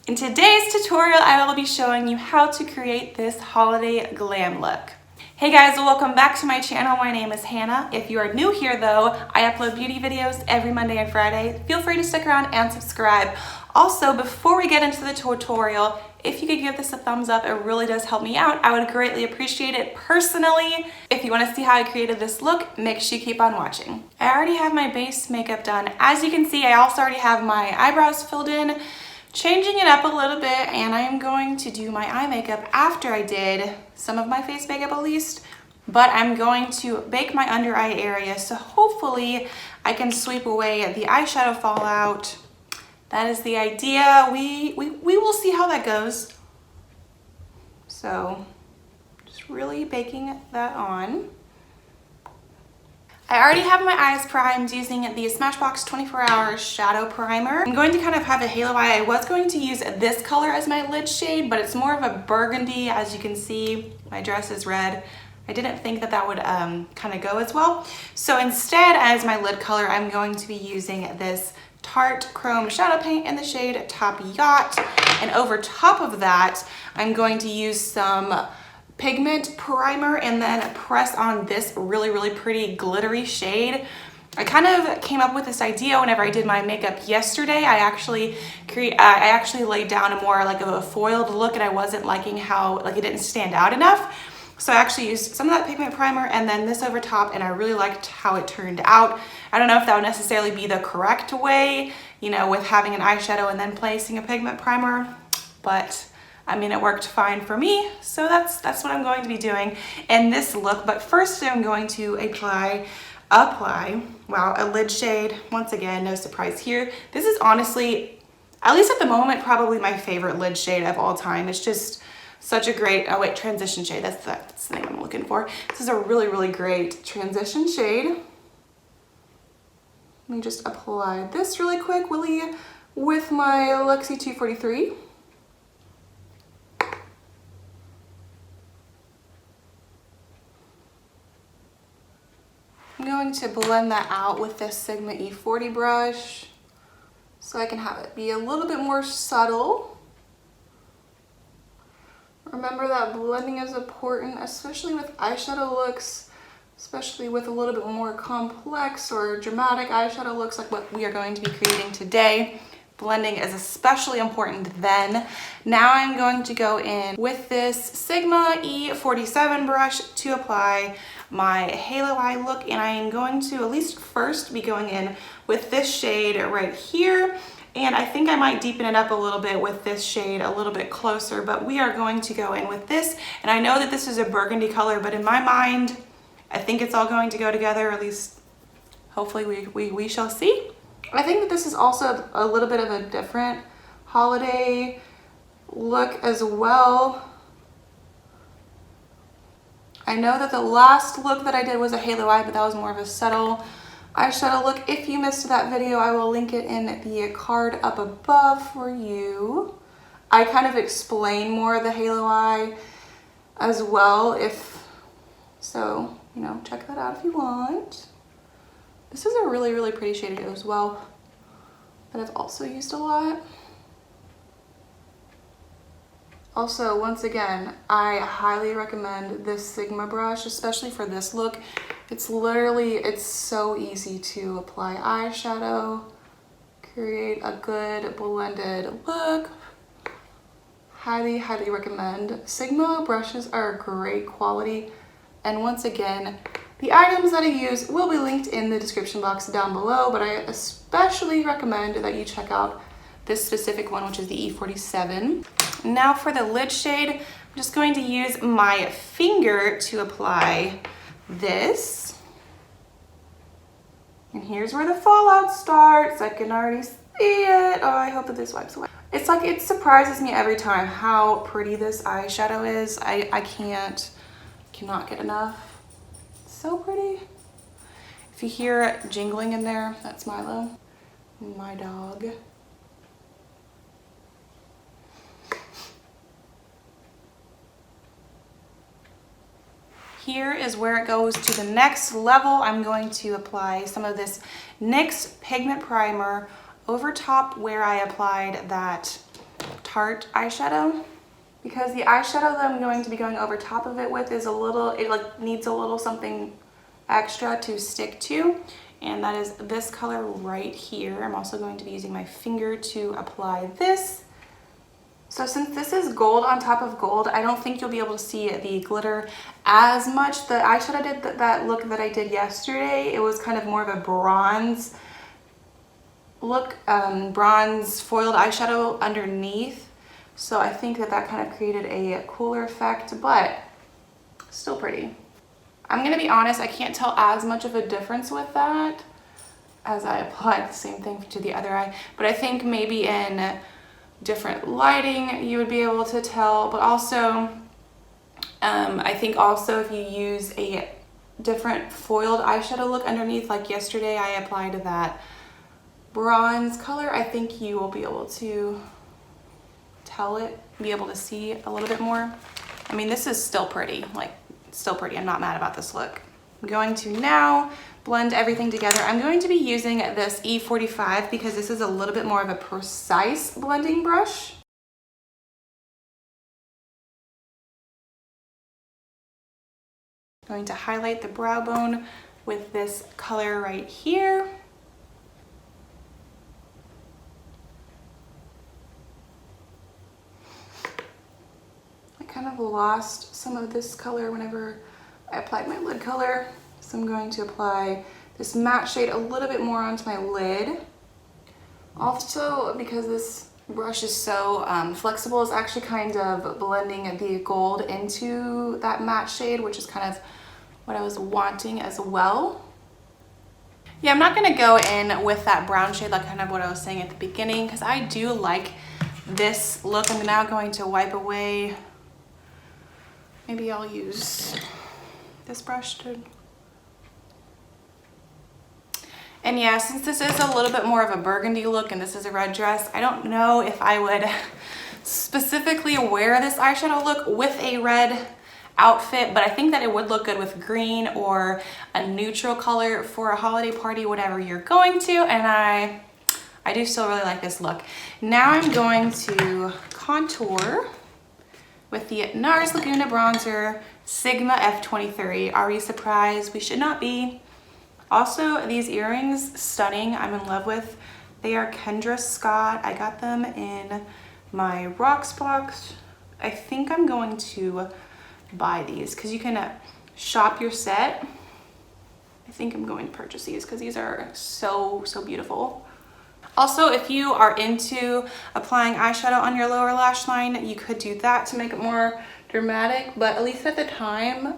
In today's tutorial, I will be showing you how to create this holiday glam look. Hey guys, welcome back to my channel. My name is Hannah. If you are new here though, I upload beauty videos every Monday and Friday. Feel free to stick around and subscribe. Also, before we get into the tutorial, if you could give this a thumbs up, it really does help me out. I would greatly appreciate it personally. If you want to see how I created this look, make sure you keep on watching. I already have my base makeup done. As you can see, I also already have my eyebrows filled in, changing it up a little bit, and I am going to do my eye makeup after I did some of my face makeup at least, but I'm going to bake my under eye area, so hopefully I can sweep away the eyeshadow fallout. That is the idea. We will see how that goes. So just really baking that on. I already have my eyes primed using the Smashbox 24-Hour Shadow Primer. I'm going to kind of have a halo eye. I was going to use this color as my lid shade, but it's more of a burgundy. As you can see, my dress is red. I didn't think that that would kind of go as well. So instead, as my lid color, I'm going to be using this Tarte Chrome Shadow Paint in the shade Top Yacht. And over top of that, I'm going to use some pigment primer and then press on this really pretty glittery shade. I kind of came up with this idea whenever I did my makeup yesterday. I actually laid down a more like a foiled look, and I wasn't liking how it didn't stand out enough. So I actually used some of that pigment primer and then this over top, and I really liked how it turned out. I don't know if that would necessarily be the correct way, you know, with having an eyeshadow and then placing a pigment primer, but I mean, it worked fine for me. So that's what I'm going to be doing in this look. But first I'm going to apply, wow, a lid shade. Once again, no surprise here. This is honestly, at least at the moment, probably my favorite lid shade of all time. It's just such a great, oh wait, transition shade. That's the name I'm looking for. This is a really great transition shade. Let me just apply this really quick, Willie, with my Luxie 243. I'm going to blend that out with this Sigma E40 brush so I can have it be a little bit more subtle. Remember that blending is important, especially with eyeshadow looks, especially with a little bit more complex or dramatic eyeshadow looks like what we are going to be creating today. Blending is especially important then. Now I'm going to go in with this Sigma E47 brush to apply my halo eye look, and I am going to at least first be going in with this shade right here. And I think I might deepen it up a little bit with this shade a little bit closer, but we are going to go in with this. And I know that this is a burgundy color, but in my mind, I think it's all going to go together, at least hopefully we shall see. I think that this is also a little bit of a different holiday look as well. I know that the last look that I did was a halo eye, but that was more of a subtle eyeshadow look. If you missed that video, I will link it in the card up above for you. I kind of explain more of the halo eye as well, so, you know, check that out if you want. This is a really pretty shade as well that I've also used a lot. Also, once again, I highly recommend this Sigma brush, especially for this look. It's so easy to apply eyeshadow, create a good blended look. Highly recommend. Sigma brushes are great quality, and once again, the items that I use will be linked in the description box down below, but I especially recommend that you check out this specific one, which is the E47. Now for the lid shade, I'm just going to use my finger to apply this. And here's where the fallout starts. I can already see it. Oh, I hope that this wipes away. It's like, it surprises me every time how pretty this eyeshadow is. I cannot get enough. So pretty. If you hear it jingling in there, that's Milo, my dog. Here is where it goes to the next level. I'm going to apply some of this NYX pigment primer over top where I applied that Tarte eyeshadow, because the eyeshadow that I'm going to be going over top of it with is a little, it like needs a little something extra to stick to, and that is this color right here. I'm also going to be using my finger to apply this. So since this is gold on top of gold, I don't think you'll be able to see the glitter as much. The eyeshadow did that look that I did yesterday, it was kind of more of a bronze look, bronze foiled eyeshadow underneath. So I think that that kind of created a cooler effect, but still pretty. I'm gonna be honest, I can't tell as much of a difference with that as I applied the same thing to the other eye, but I think maybe in different lighting you would be able to tell. But also I think also if you use a different foiled eyeshadow look underneath, like yesterday I applied that bronze color, I think you will be able to tell it, be able to see a little bit more. I mean, this is still pretty, like still pretty. I'm not mad about this look. I'm going to now blend everything together. I'm going to be using this E45 because this is a little bit more of a precise blending brush. I'm going to highlight the brow bone with this color right here. I kind of lost some of this color whenever I applied my lid color. So I'm going to apply this matte shade a little bit more onto my lid. Also, because this brush is so flexible, it's actually kind of blending the gold into that matte shade, which is kind of what I was wanting as well. Yeah, I'm not gonna go in with that brown shade, like kind of what I was saying at the beginning, because I do like this look. I'm now going to wipe away. Maybe I'll use this brush to. And yeah, since this is a little bit more of a burgundy look and this is a red dress, I don't know if I would specifically wear this eyeshadow look with a red outfit, but I think that it would look good with green or a neutral color for a holiday party, whatever you're going to. And I do still really like this look. Now I'm going to contour with the NARS Laguna Bronzer Sigma F23. Are we surprised? We should not be. Also, these earrings, stunning. I'm in love with. They are Kendra Scott. I got them in my Rocks box. I think I'm going to buy these because you can shop your set. I think I'm going to purchase these because these are so beautiful. Also, if you are into applying eyeshadow on your lower lash line, you could do that to make it more dramatic, but at least at the time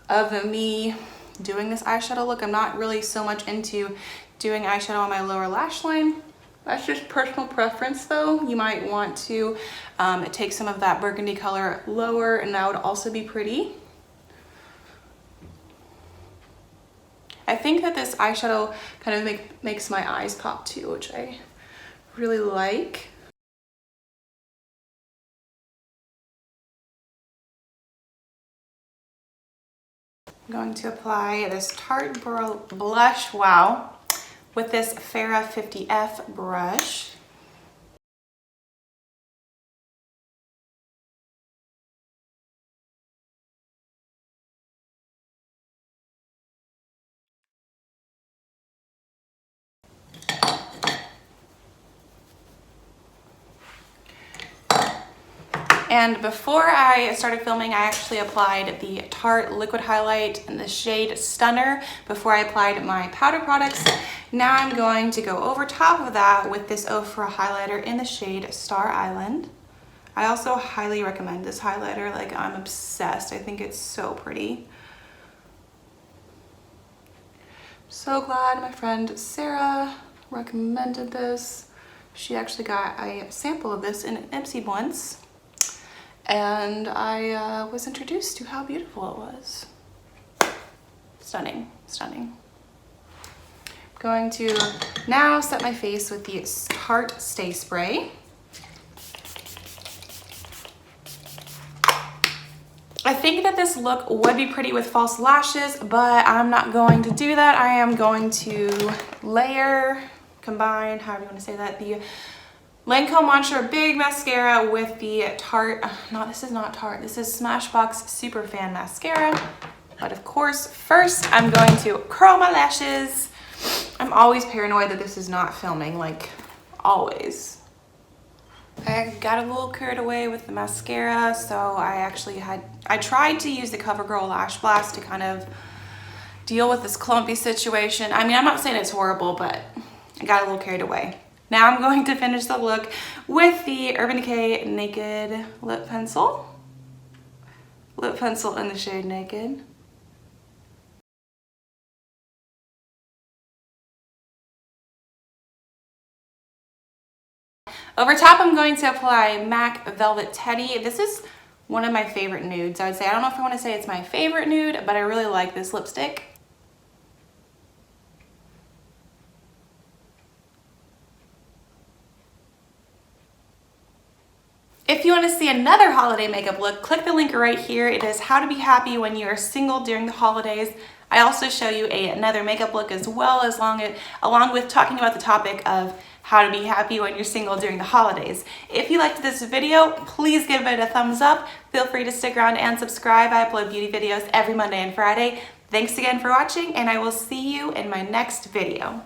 of me doing this eyeshadow look, I'm not really so much into doing eyeshadow on my lower lash line. That's just personal preference though. You might want to take some of that burgundy color lower, and that would also be pretty. I think that this eyeshadow kind of makes my eyes pop too, which I really like. I'm going to apply this Tarte blush, wow, with this Farrah 50F brush. And before I started filming, I actually applied the Tarte Liquid Highlight in the shade Stunner before I applied my powder products. Now I'm going to go over top of that with this Ofra highlighter in the shade Star Island. I also highly recommend this highlighter. Like, I'm obsessed. I think it's so pretty. So glad my friend Sarah recommended this. She actually got a sample of this in an Ipsy once, and I was introduced to how beautiful it was. Stunning, stunning. I'm going to now set my face with the Tarte Stay Spray. I think that this look would be pretty with false lashes, but I'm not going to do that. I am going to layer, combine, however you want to say that, the Lancome Mantra Big Mascara with the Tarte, this is not Tarte, this is Smashbox Super Fan Mascara. But of course, first I'm going to curl my lashes. I'm always paranoid that this is not filming, like always. I got a little carried away with the mascara, so I tried to use the CoverGirl Lash Blast to kind of deal with this clumpy situation. I mean, I'm not saying it's horrible, but I got a little carried away. Now I'm going to finish the look with the Urban Decay Naked Lip Pencil. Lip pencil in the shade Naked. Over top, I'm going to apply MAC Velvet Teddy. This is one of my favorite nudes. I would say, I don't know if I want to say it's my favorite nude, but I really like this lipstick. If you want to see another holiday makeup look, click the link right here. It is how to be happy when you are single during the holidays. I also show you another makeup look as well, along with talking about the topic of how to be happy when you're single during the holidays. If you liked this video, please give it a thumbs up. Feel free to stick around and subscribe. I upload beauty videos every Monday and Friday. Thanks again for watching, and I will see you in my next video.